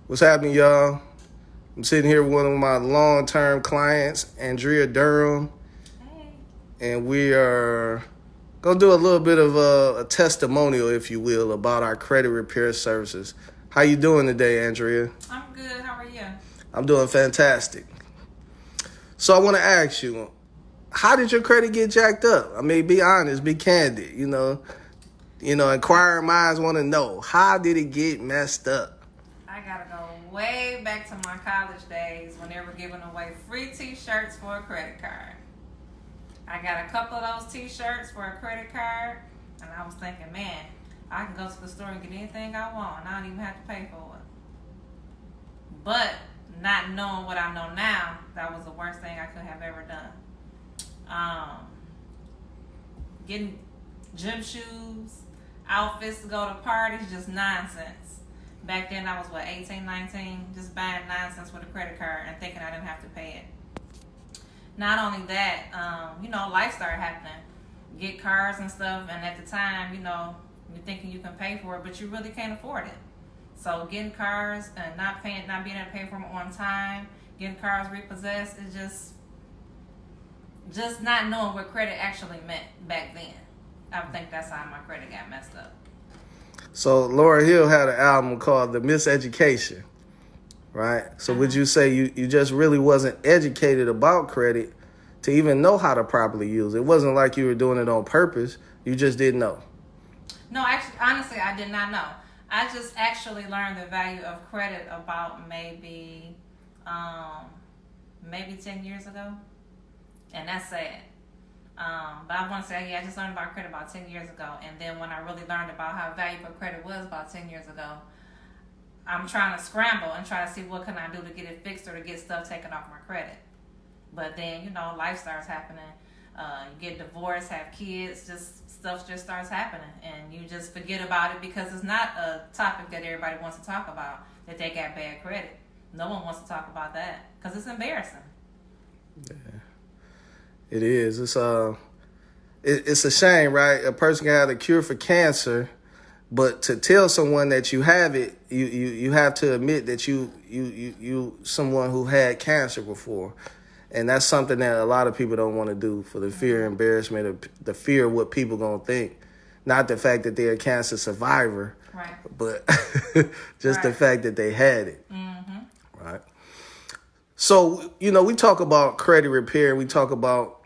What's happening, y'all? I'm sitting here with one of my long-term clients, Andrea Durham, Hey. and we are gonna do a little bit of a testimonial, if you will, about our credit repair services. How you doing today, Andrea? I'm good. How are you? I'm doing fantastic. So I want to ask you, how did your credit get jacked up? I mean, be honest, be candid. Inquiring minds want to know, how did it get messed up? I gotta go way back to my college days when they were giving away free t-shirts for a credit card. I got a couple of those t-shirts for a credit card, and I was thinking, man, I can go to the store and get anything I want, and I don't even have to pay for it. But not knowing what I know now, that was the worst thing I could have ever done. Getting gym shoes, outfits to go to parties, just nonsense. Back then I was 18, 19, just buying nonsense with a credit card and thinking I didn't have to pay it. Not only that, life started happening. Get cars and stuff, and at the time, you're thinking you can pay for it, but you really can't afford it. So getting cars and not being able to pay for them on time, getting cars repossessed, is just not knowing what credit actually meant back then. I think that's how my credit got messed up. So Laura Hill had an album called The Miseducation, right? So would you say you just really wasn't educated about credit to even know how to properly use it? It wasn't like you were doing it on purpose. You just didn't know. No, actually, honestly, I did not know. I just actually learned the value of credit about maybe 10 years ago. And that's sad. But I want to say, I just learned about credit about 10 years ago. And then when I really learned about how valuable credit was about 10 years ago, I'm trying to scramble and try to see what can I do to get it fixed or to get stuff taken off my credit. But then, life starts happening. You get divorced, have kids, stuff just starts happening. And you just forget about it because it's not a topic that everybody wants to talk about, that they got bad credit. No one wants to talk about that because it's embarrassing. Yeah. It is. It's a shame, right? A person can have a cure for cancer, but to tell someone that you have it, you have to admit that you someone who had cancer before, and that's something that a lot of people don't want to do for the fear, embarrassment, or the fear of what people gonna think, not the fact that they're a cancer survivor, right? But just the fact that they had it, right? So we talk about credit repair. We talk about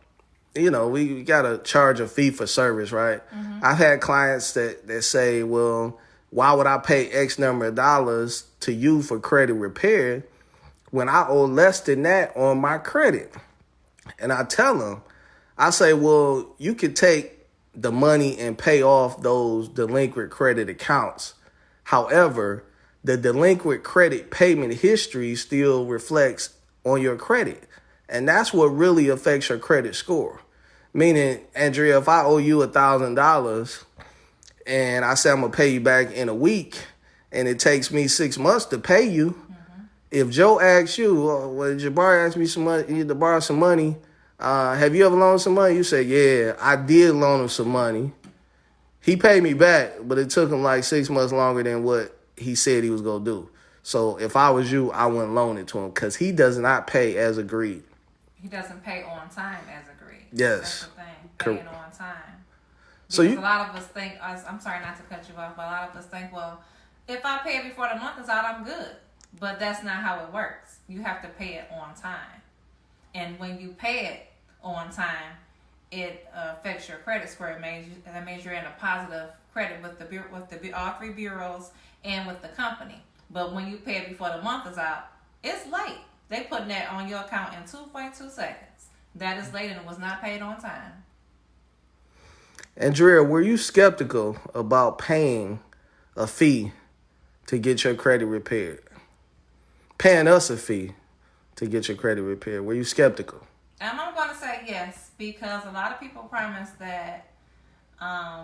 we got to charge a fee for service, right? I've had clients that say, well, why would I pay X number of dollars to you for credit repair when I owe less than that on my credit? And I tell them, I say, well, you could take the money and pay off those delinquent credit accounts. However, the delinquent credit payment history still reflects on your credit. And that's what really affects your credit score. Meaning, Andrea, if I owe you $1,000 and I say I'm going to pay you back in a week and it takes me 6 months to pay you, if Joe asks you, well, Jabbar asked me some money, to borrow some money, have you ever loaned some money? You say, yeah, I did loan him some money. He paid me back, but it took him like 6 months longer than what he said he was going to do. So if I was you, I wouldn't loan it to him because he does not pay as agreed. He doesn't pay on time as agreed. Yes. That's the thing. Paying on time. Because So a lot of us think, I'm sorry not to cut you off, but a lot of us think, well, if I pay it before the month is out, I'm good. But that's not how it works. You have to pay it on time. And when you pay it on time, it affects your credit score. That means you're in a positive credit with all three bureaus and with the company. But when you pay it before the month is out, it's late. They putting that on your account in 2.2 seconds. That is late and it was not paid on time. Andrea, were you skeptical about paying a fee to get your credit repaired? Paying us a fee to get your credit repaired. Were you skeptical? And I'm going to say yes, because a lot of people promise that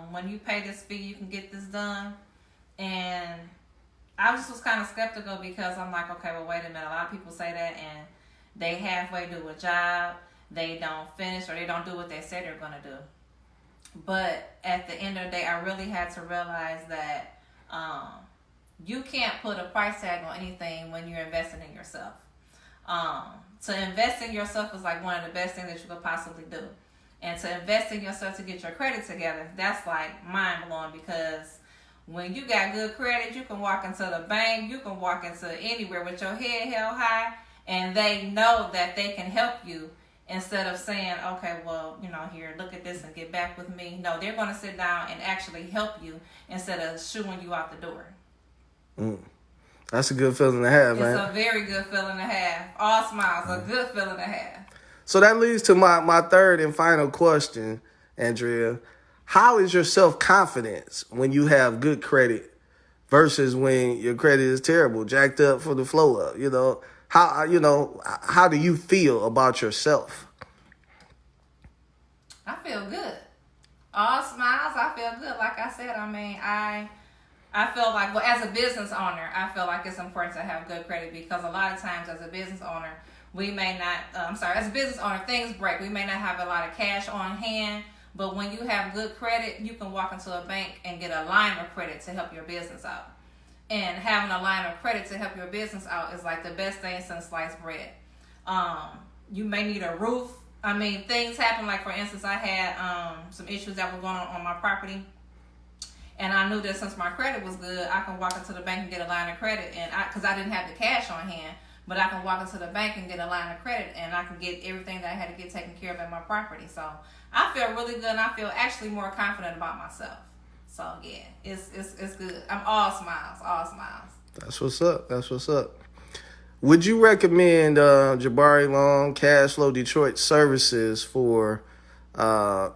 when you pay this fee, you can get this done. And I just was kind of skeptical because I'm like, okay, well, wait a minute. A lot of people say that and they halfway do a job, they don't finish, or they don't do what they said they're going to do. But at the end of the day, I really had to realize that you can't put a price tag on anything when you're investing in yourself. To invest in yourself is like one of the best things that you could possibly do. And to invest in yourself to get your credit together, that's like mind blowing, because when you got good credit, you can walk into the bank, you can walk into anywhere with your head held high, and they know that they can help you instead of saying, okay, well, here, look at this and get back with me. No, they're going to sit down and actually help you instead of shooing you out the door. That's a good feeling to have, man. It's a very good feeling to have. All smiles, a good feeling to have. So that leads to my third and final question, Andrea. How is your self-confidence when you have good credit versus when your credit is terrible, jacked up for the flow up? How do you feel about yourself? I feel good. All smiles, I feel good. Like I said, I feel like, well, as a business owner, I feel like it's important to have good credit, because a lot of times as a business owner, as a business owner, things break. We may not have a lot of cash on hand, but when you have good credit, you can walk into a bank and get a line of credit to help your business out. And having a line of credit to help your business out is like the best thing since sliced bread. You may need a roof. Things happen. Like, for instance, I had some issues that were going on my property. And I knew that since my credit was good, I can walk into the bank and get a line of credit. And because I didn't have the cash on hand, but I can walk into the bank and get a line of credit, and I can get everything that I had to get taken care of in my property. So I feel really good, and I feel actually more confident about myself. So yeah, it's good. I'm all smiles, all smiles. That's what's up. Would you recommend Jabari Long Cash Flow Detroit services for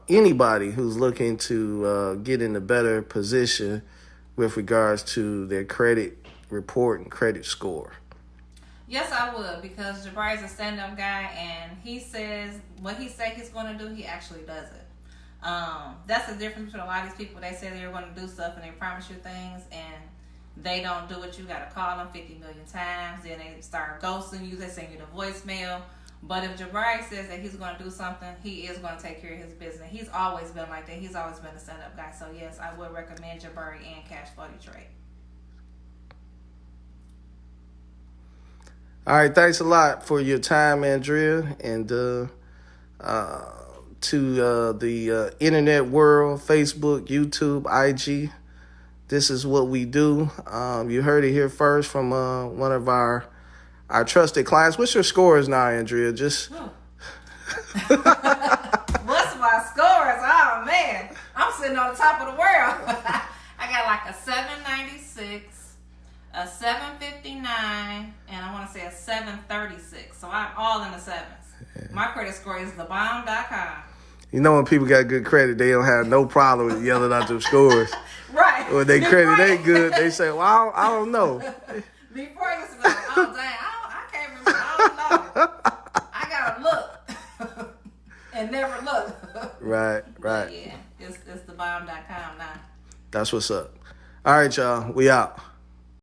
anybody who's looking to get in a better position with regards to their credit report and credit score? Yes, I would, because Jabari's a stand-up guy, and he says what he says he's going to do, he actually does it. That's the difference between a lot of these people. They say they're going to do stuff and they promise you things, and they don't do it. You got to call them 50 million times. Then they start ghosting you. They send you the voicemail. But if Jabari says that he's going to do something, he is going to take care of his business. He's always been like that. He's always been a stand-up guy. So yes, I would recommend Jabari and Cash Flow Detroit. All right, thanks a lot for your time, Andrea, and to the internet world, Facebook, YouTube, IG. This is what we do. You heard it here first from one of our trusted clients. What's your scores now, Andrea? Just what's my scores? Oh man, I'm sitting on the top of the world. I got like a 796. A 759, and I want to say a 736. So I'm all in the sevens. Yeah. My credit score is thebomb.com. You know, when people got good credit, they don't have no problem with yelling out their scores. Right. When they credit ain't good, they say, well, I don't know. Before I used to be like, oh, dang, I can't remember. I don't know. I got to look and never look. Right. But yeah, it's thebomb.com now. That's what's up. All right, y'all. We out.